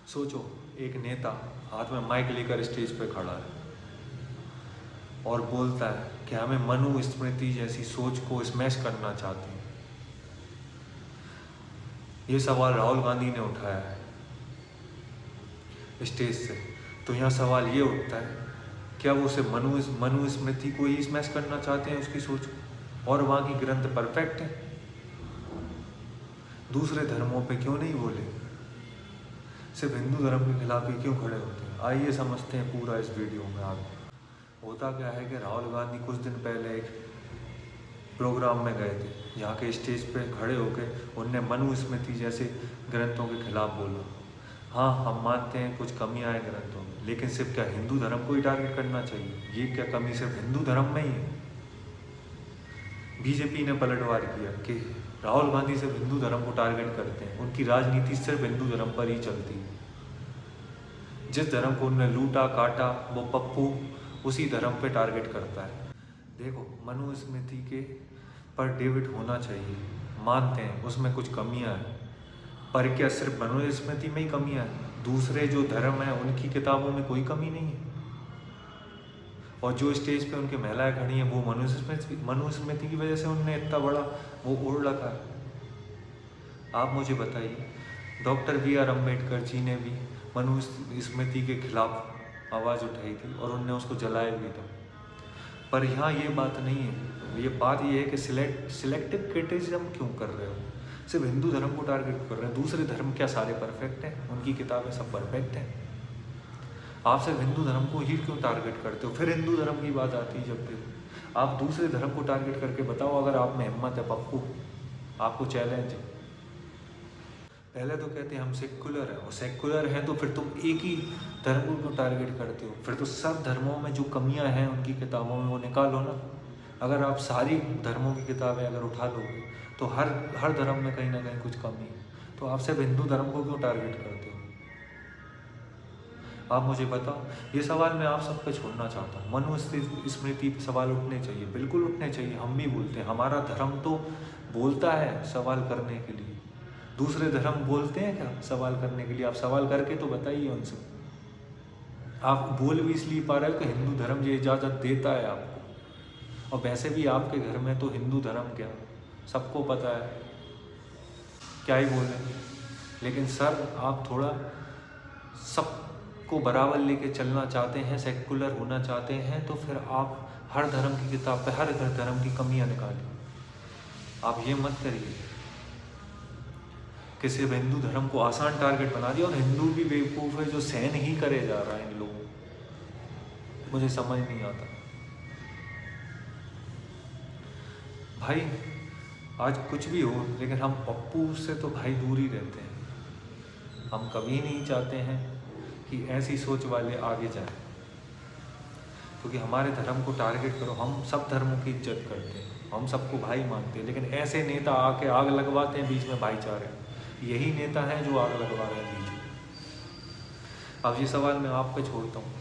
सोचो, एक नेता हाथ में माइक लेकर स्टेज पे खड़ा है और बोलता है कि हमें मनुस्मृति जैसी सोच को स्मैश करना चाहते हैं। ये सवाल राहुल गांधी ने उठाया है स्टेज से। तो यहाँ सवाल ये उठता है, क्या वो सिर्फ मनुस्मृति को ही स्मैश करना चाहते हैं, उसकी सोच को, और वहाँ की ग्रंथ परफेक्ट है? दूसरे धर्मों पे क्यों नहीं बोले? सिर्फ हिंदू धर्म के खिलाफ ही क्यों खड़े होते हैं? आइए समझते हैं पूरा इस वीडियो में। आगे होता क्या है कि राहुल गांधी कुछ दिन पहले एक प्रोग्राम में गए थे, जहाँ के स्टेज पे खड़े होकर उनने मनुस्मृति जैसे ग्रंथों के खिलाफ बोला। हाँ, हम मानते हैं कुछ कमियाँ हैं ग्रंथों में, लेकिन सिर्फ क्या हिंदू धर्म को ही टारगेट करना चाहिए? ये क्या कमी सिर्फ हिंदू धर्म में ही है? बीजेपी ने पलटवार किया कि राहुल गांधी सिर्फ हिंदू धर्म को टारगेट करते हैं, उनकी राजनीति सिर्फ हिंदू धर्म पर ही चलती है। जिस धर्म को उन्होंने लूटा काटा वो पप्पू उसी धर्म पे टारगेट करता है। देखो, मनुस्मृति के पर डेविड होना चाहिए, मानते हैं उसमें कुछ कमियां हैं, पर क्या सिर्फ मनुस्मृति में ही कमियां हैं? दूसरे जो धर्म हैं उनकी किताबों में कोई कमी नहीं है। और जो स्टेज पे उनकी महिलाएं खड़ी हैं वो मनुस्मृति की वजह से उनने इतना बड़ा वो ओढ़ रखा है। आप मुझे बताइए, डॉक्टर BR अम्बेडकर जी ने भी मनुस्मृति के खिलाफ आवाज़ उठाई थी और उनने उसको जलाया भी था। पर यहाँ ये बात नहीं है, ये बात ये है कि सिलेक्टिव क्रिटिसिज्म क्यों कर रहे हो? सिर्फ हिंदू धर्म को टारगेट कर रहे हैं। दूसरे धर्म क्या सारे परफेक्ट हैं? उनकी किताबें सब परफेक्ट हैं। आप सिर्फ हिंदू धर्म को ही क्यों टारगेट करते हो? फिर हिंदू धर्म की बात आती है जब देखो, आप दूसरे धर्म को टारगेट करके बताओ अगर आप में हिम्मत है। पप्पू, आपको चैलेंज है। पहले तो कहते हैं हम सेक्युलर हैं, और सेक्युलर हैं तो फिर तुम एक ही धर्म को क्यों टारगेट करते हो? फिर तो सब धर्मों में जो कमियां हैं उनकी किताबों में वो निकालो ना। अगर आप सारी धर्मों की किताबें अगर उठा लोगे तो हर धर्म में कहीं ना कहीं कुछ कमी है। तो आप सिर्फ हिंदू धर्म को क्यों टारगेट करते हो? आप मुझे बताओ। ये सवाल मैं आप सब पे छोड़ना चाहता हूँ। मनुस्मृति पे सवाल उठने चाहिए, बिल्कुल उठने चाहिए। हम भी बोलते हैं, हमारा धर्म तो बोलता है सवाल करने के लिए। दूसरे धर्म बोलते हैं क्या सवाल करने के लिए? आप सवाल करके तो बताइए उनसे। आप बोल भी इसलिए पा रहे हो कि हिंदू धर्म ये इजाज़त देता है आपको, और वैसे भी आपके घर में तो हिंदू धर्म क्या सबको पता है, क्या ही बोलें। लेकिन सर, आप थोड़ा सबको बराबर लेके चलना चाहते हैं, सेक्युलर होना चाहते हैं, तो फिर आप हर धर्म की किताब पे हर धर्म की कमियां निकालें। आप ये मत करिए कि सिर्फ हिंदू धर्म को आसान टारगेट बना दिया, और हिंदू भी बेवकूफ़ है जो सहन ही करे जा रहा है इन लोगों को। मुझे समझ नहीं आता भाई। आज कुछ भी हो, लेकिन हम पप्पू से तो भाई दूर ही रहते हैं। हम कभी नहीं चाहते हैं कि ऐसी सोच वाले आगे जाएं, क्योंकि हमारे धर्म को टारगेट करो। हम सब धर्मों की इज्जत करते हैं, हम सबको भाई मानते हैं, लेकिन ऐसे नेता आके आग लगवाते हैं बीच में भाईचारे। यही नेता हैं जो आग लगवा रहे हैं बीच में। अब ये सवाल मैं आप पे छोड़ता हूँ,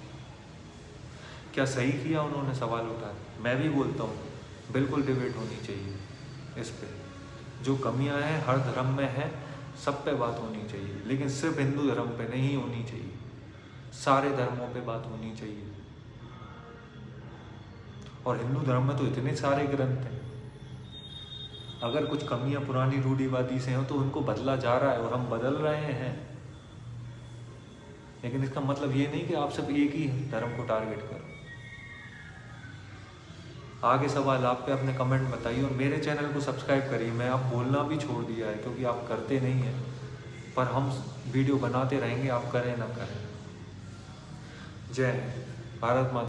क्या सही किया उन्होंने सवाल उठाया? मैं भी बोलता हूँ बिल्कुल डिबेट होनी चाहिए इस पे। जो कमियां हैं हर धर्म में हैं, सब पे बात होनी चाहिए, लेकिन सिर्फ हिंदू धर्म पे नहीं होनी चाहिए, सारे धर्मों पे बात होनी चाहिए। और हिंदू धर्म में तो इतने सारे ग्रंथ हैं, अगर कुछ कमियां पुरानी रूढ़िवादी से हो तो उनको बदला जा रहा है और हम बदल रहे हैं। लेकिन इसका मतलब ये नहीं कि आप सब एक ही धर्म को टारगेट करो। आगे सवाल आप पे अपने कमेंट बताइए, और मेरे चैनल को सब्सक्राइब करिए। मैं अब बोलना भी छोड़ दिया है क्योंकि आप करते नहीं हैं, पर हम वीडियो बनाते रहेंगे, आप करें ना करें। जय हिंद, भारत माता।